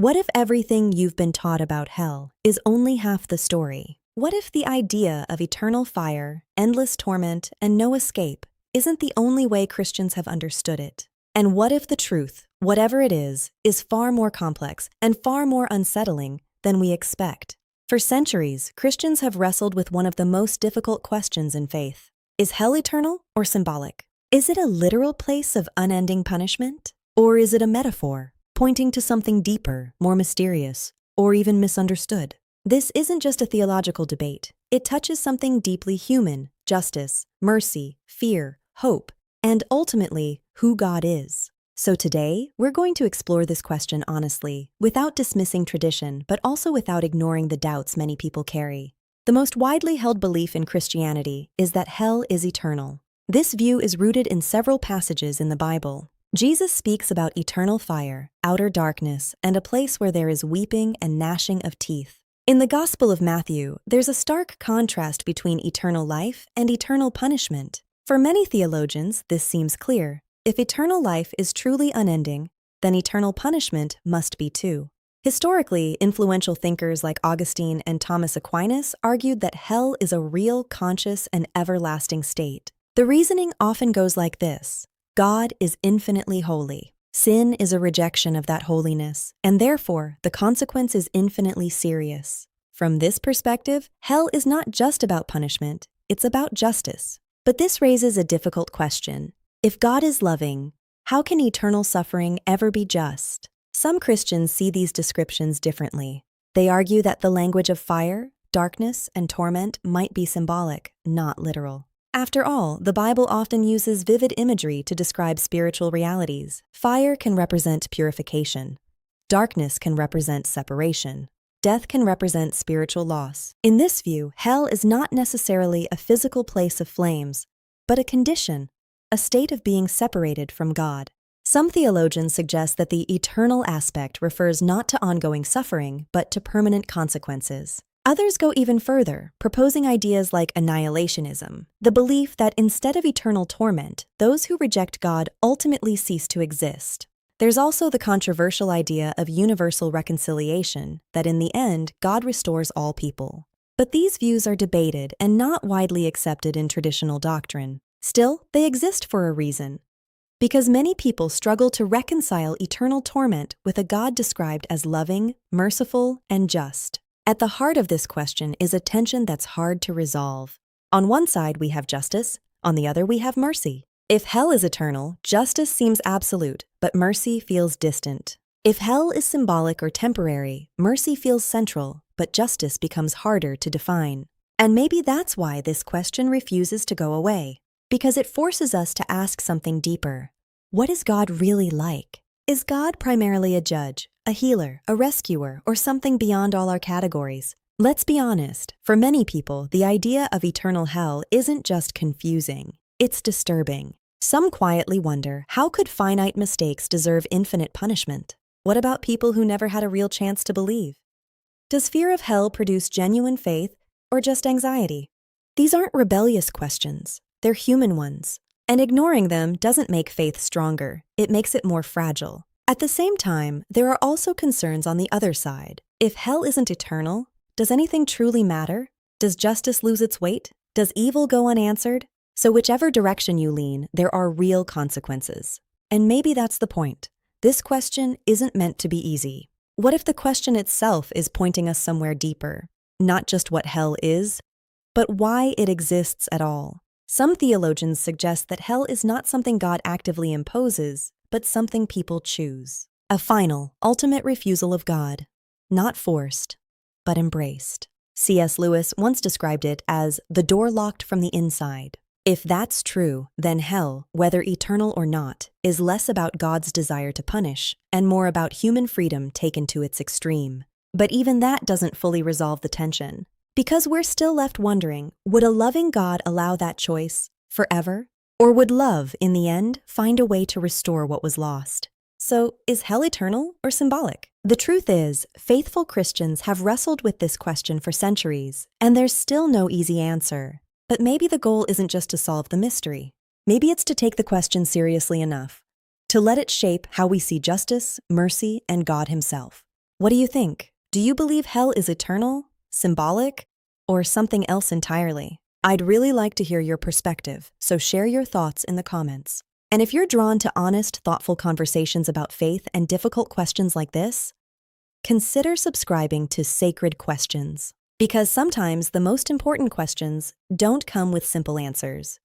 What if everything you've been taught about hell is only half the story? What if the idea of eternal fire, endless torment, and no escape isn't the only way Christians have understood it? And what if the truth, whatever it is far more complex and far more unsettling than we expect? For centuries, Christians have wrestled with one of the most difficult questions in faith. Is hell eternal or symbolic? Is it a literal place of unending punishment? Or is it a metaphor, pointing to something deeper, more mysterious, or even misunderstood? This isn't just a theological debate. It touches something deeply human: justice, mercy, fear, hope, and ultimately, who God is. So today, we're going to explore this question honestly, without dismissing tradition, but also without ignoring the doubts many people carry. The most widely held belief in Christianity is that hell is eternal. This view is rooted in several passages in the Bible. Jesus speaks about eternal fire, outer darkness, and a place where there is weeping and gnashing of teeth. In the Gospel of Matthew, there's a stark contrast between eternal life and eternal punishment. For many theologians, this seems clear. If eternal life is truly unending, then eternal punishment must be too. Historically, influential thinkers like Augustine and Thomas Aquinas argued that hell is a real, conscious, and everlasting state. The reasoning often goes like this: God is infinitely holy. Sin is a rejection of that holiness, and therefore the consequence is infinitely serious. From this perspective, hell is not just about punishment, it's about justice. But this raises a difficult question. If God is loving, how can eternal suffering ever be just? Some Christians see these descriptions differently. They argue that the language of fire, darkness, and torment might be symbolic, not literal. After all, the Bible often uses vivid imagery to describe spiritual realities. Fire can represent purification. Darkness can represent separation. Death can represent spiritual loss. In this view, hell is not necessarily a physical place of flames, but a condition, a state of being separated from God. Some theologians suggest that the eternal aspect refers not to ongoing suffering, but to permanent consequences. Others go even further, proposing ideas like annihilationism, the belief that instead of eternal torment, those who reject God ultimately cease to exist. There's also the controversial idea of universal reconciliation, that in the end, God restores all people. But these views are debated and not widely accepted in traditional doctrine. Still, they exist for a reason. Because many people struggle to reconcile eternal torment with a God described as loving, merciful, and just. At the heart of this question is a tension that's hard to resolve. On one side, we have justice. On the other, we have mercy. If hell is eternal, justice seems absolute, but mercy feels distant. If hell is symbolic or temporary, mercy feels central, but justice becomes harder to define. And maybe that's why this question refuses to go away. Because it forces us to ask something deeper. What is God really like? Is God primarily a judge, a healer, a rescuer, or something beyond all our categories? Let's be honest, for many people, the idea of eternal hell isn't just confusing, it's disturbing. Some quietly wonder, how could finite mistakes deserve infinite punishment? What about people who never had a real chance to believe? Does fear of hell produce genuine faith or just anxiety? These aren't rebellious questions. They're human ones. And ignoring them doesn't make faith stronger. It makes it more fragile. At the same time, there are also concerns on the other side. If hell isn't eternal, does anything truly matter? Does justice lose its weight? Does evil go unanswered? So whichever direction you lean, there are real consequences. And maybe that's the point. This question isn't meant to be easy. What if the question itself is pointing us somewhere deeper? Not just what hell is, but why it exists at all. Some theologians suggest that hell is not something God actively imposes, but something people choose. A final, ultimate refusal of God. Not forced, but embraced. C.S. Lewis once described it as the door locked from the inside. If that's true, then hell, whether eternal or not, is less about God's desire to punish and more about human freedom taken to its extreme. But even that doesn't fully resolve the tension. Because we're still left wondering, would a loving God allow that choice forever? Or would love, in the end, find a way to restore what was lost? So, is hell eternal or symbolic? The truth is, faithful Christians have wrestled with this question for centuries, and there's still no easy answer. But maybe the goal isn't just to solve the mystery. Maybe it's to take the question seriously enough, to let it shape how we see justice, mercy, and God Himself. What do you think? Do you believe hell is eternal, symbolic, or something else entirely? I'd really like to hear your perspective, so share your thoughts in the comments. And if you're drawn to honest, thoughtful conversations about faith and difficult questions like this, consider subscribing to Sacred Questions. Because sometimes the most important questions don't come with simple answers.